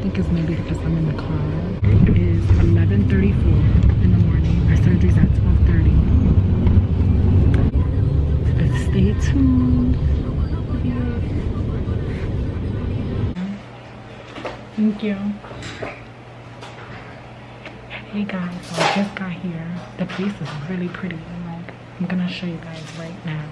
think it's maybe because I'm in the car. It is 11:34 in the morning. Our surgery's at 12:30. But stay tuned. Thank you. Hey guys, so I just got here. The place is really pretty. Like, I'm gonna show you guys right now.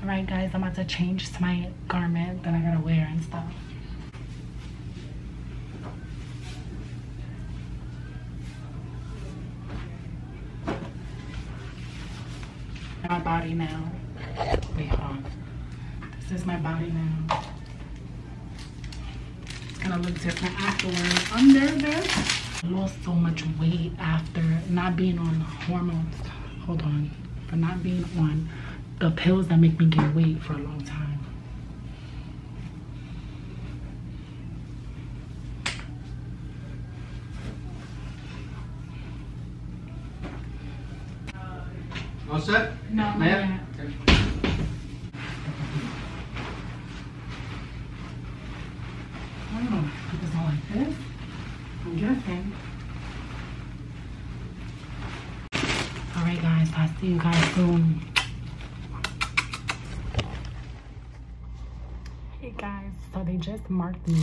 Alright guys, I'm about to change to my garment that I gotta wear and stuff. My body now. Wait, hold on. This is my body now. It's gonna look different afterwards. I'm nervous. I lost so much weight after not being on hormones. Hold on. For not being on the pills that make me gain weight for a long time. All set? No, not yet. Oh, put this on like this? I'm guessing. Alright guys, I'll see you guys soon. Hey guys, so they just marked me.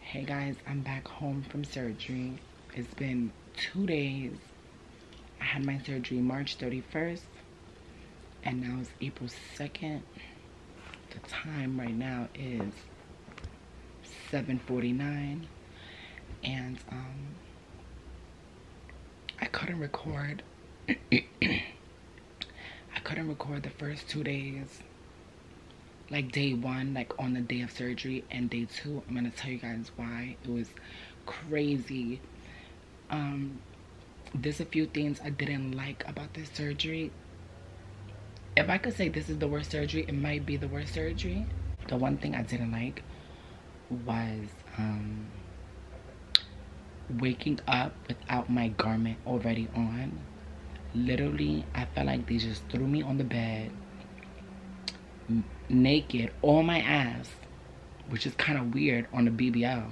Hey guys, I'm back home from surgery. It's been 2 days. I had my surgery March 31st and now it's April 2nd. The time right now is 7:49 and I couldn't record. I couldn't record the first 2 days. Like day one, like on the day of surgery, and day two, I'm gonna tell you guys why. It was crazy. There's a few things I didn't like about this surgery. If I could say this is the worst surgery, it might be the worst surgery. The one thing I didn't like was waking up without my garment already on. Literally, I felt like they just threw me on the bed naked on my ass, which is kind of weird on the BBL.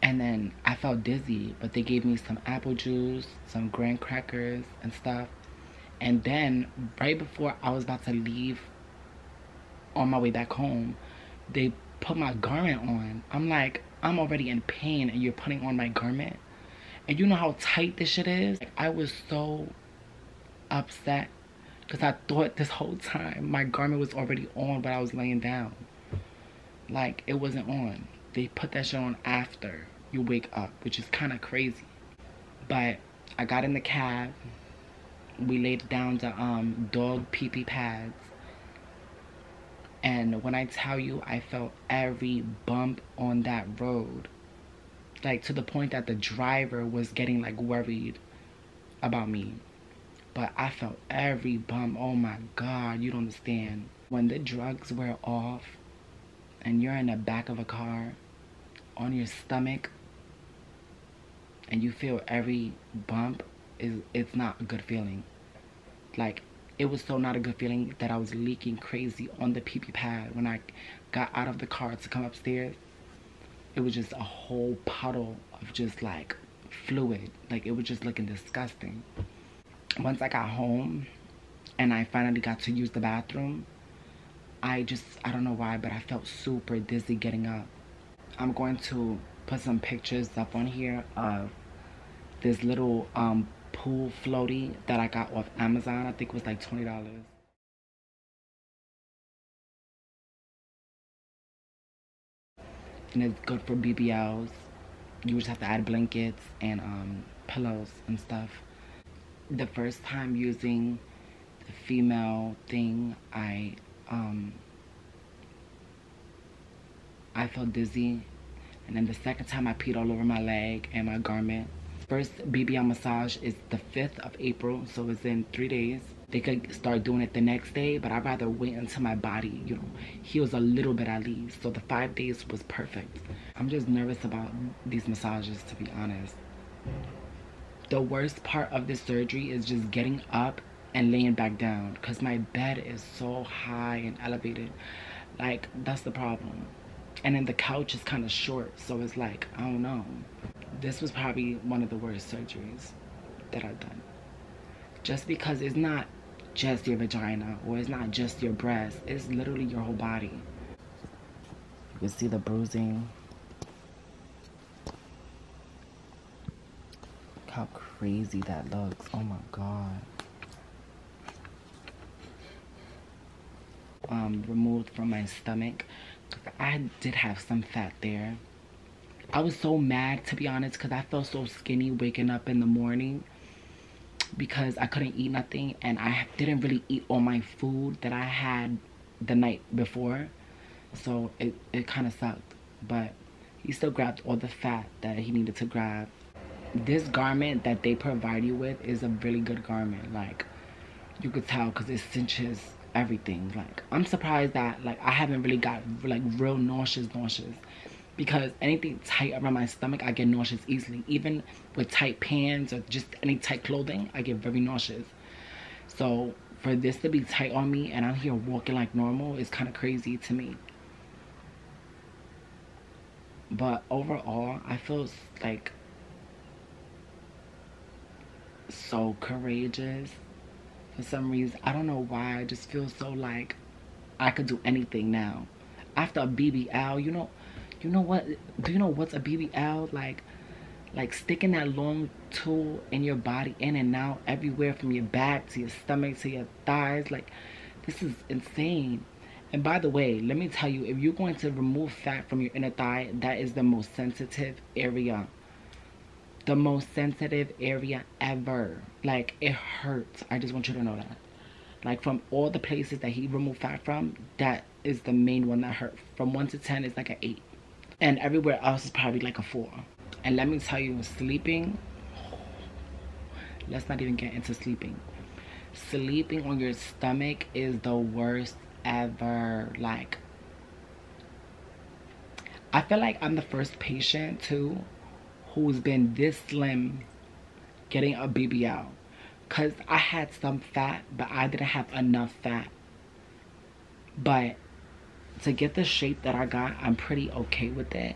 And then I felt dizzy, but they gave me some apple juice, some graham crackers and stuff. And then right before I was about to leave on my way back home, they put my garment on. I'm like, I'm already in pain and you're putting on my garment? And you know how tight this shit is? Like, I was so upset because I thought this whole time my garment was already on, but I was laying down. Like, it wasn't on. They put that shit on after you wake up, which is kind of crazy. But I got in the cab. We laid down the dog pee-pee pads. And when I tell you, I felt every bump on that road. Like, to the point that the driver was getting, like, worried about me. But I felt every bump. Oh my God, you don't understand. When the drugs wear off and you're in the back of a car on your stomach and you feel every bump, it's not a good feeling. Like, it was so not a good feeling that I was leaking crazy on the pee-pee pad. When I got out of the car to come upstairs, it was just a whole puddle of just like fluid. Like, it was just looking disgusting. Once I got home and I finally got to use the bathroom, I don't know why, but I felt super dizzy getting up. I'm going to put some pictures up on here of this little pool floaty that I got off Amazon. I think it was like $20. and it's good for BBLs. You just have to add blankets and pillows and stuff. The first time using the female thing, I felt dizzy, and then the second time I peed all over my leg and my garment. First BBL massage is the 5th of April, so it's in 3 days. They could start doing it the next day, but I'd rather wait until my body, you know, heals a little bit at least. So the 5 days was perfect. I'm just nervous about these massages, to be honest. The worst part of this surgery is just getting up and laying back down, because my bed is so high and elevated. Like, that's the problem. And then the couch is kind of short, so it's like, I don't know. This was probably one of the worst surgeries that I've done. Just because it's not just your vagina, or it's not just your breast, it's literally your whole body. You can see the bruising. Look how crazy that looks. Oh my god. Removed from my stomach. I did have some fat there. I was so mad, to be honest, because I felt so skinny waking up in the morning because I couldn't eat nothing, and I didn't really eat all my food that I had the night before, so it kind of sucked. But he still grabbed all the fat that he needed to grab. This garment that they provide you with is a really good garment. Like, you could tell because it cinches everything. Like, I'm surprised that, like, I haven't really got like real nauseous, because anything tight around my stomach, I get nauseous easily. Even with tight pants or just any tight clothing, I get very nauseous. So for this to be tight on me and I'm here walking like normal is kind of crazy to me. But overall, I feel like so courageous for some reason. I don't know why. I just feel so like I could do anything now. After a BBL, you know what? Do you know what's a BBL? Like sticking that long tool in your body, in and out, everywhere from your back to your stomach to your thighs. Like, this is insane. And by the way, let me tell you, if you're going to remove fat from your inner thigh, that is the most sensitive area. The most sensitive area ever. Like, it hurts. I just want you to know that. Like, from all the places that he removed fat from, that is the main one that hurt. From 1 to 10 is like an 8. And everywhere else is probably like a 4. And let me tell you, sleeping, let's not even get into sleeping. Sleeping on your stomach is the worst ever. Like, I feel like I'm the first patient too who's been this slim getting a BBL. Because I had some fat, but I didn't have enough fat. But to get the shape that I got, I'm pretty okay with it.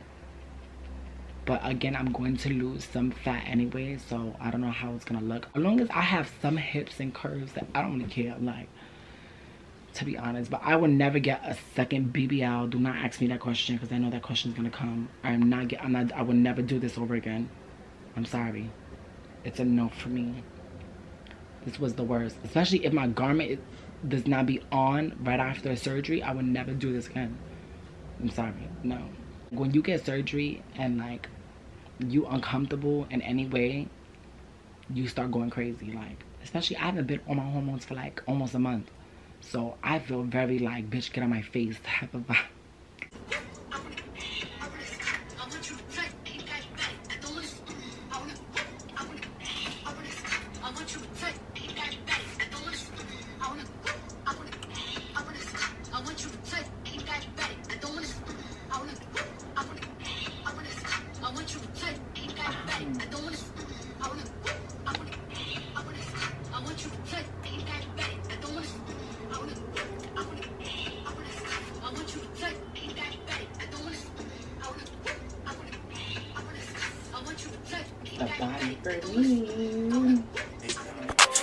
But again, I'm going to lose some fat anyway, so I don't know how it's gonna look. As long as I have some hips and curves, that I don't really care, like, to be honest. But I will never get a second BBL. Do not ask me that question, because I know that question is gonna come. I will never do this over again. I'm sorry. It's a no for me. This was the worst. Especially if my garment does not be on right after the surgery, I would never do this again. I'm sorry, no. When you get surgery and like you uncomfortable in any way, you start going crazy. Like, especially I haven't been on my hormones for like almost a month, so I feel very like, bitch, get on my face type of vibe.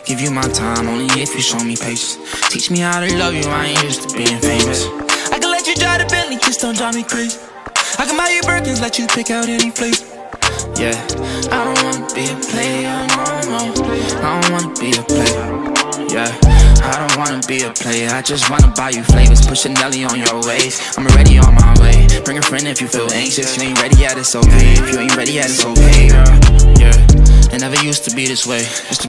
Give you my time only if you show me patience. Teach me how to love you, I ain't used to being famous. I can let you drive the Bentley, just don't drive me crazy. I can buy you Birkins, let you pick out any place. Yeah, I don't wanna be a player, no. I don't wanna be a player. Yeah, I don't wanna be a player. I just wanna buy you flavors, put Chanel on your waist. I'm already on my way. Bring a friend if you feel anxious. You ain't ready yet, it's okay. If you ain't ready yet, it's okay, girl. Yeah, it never used to be this way.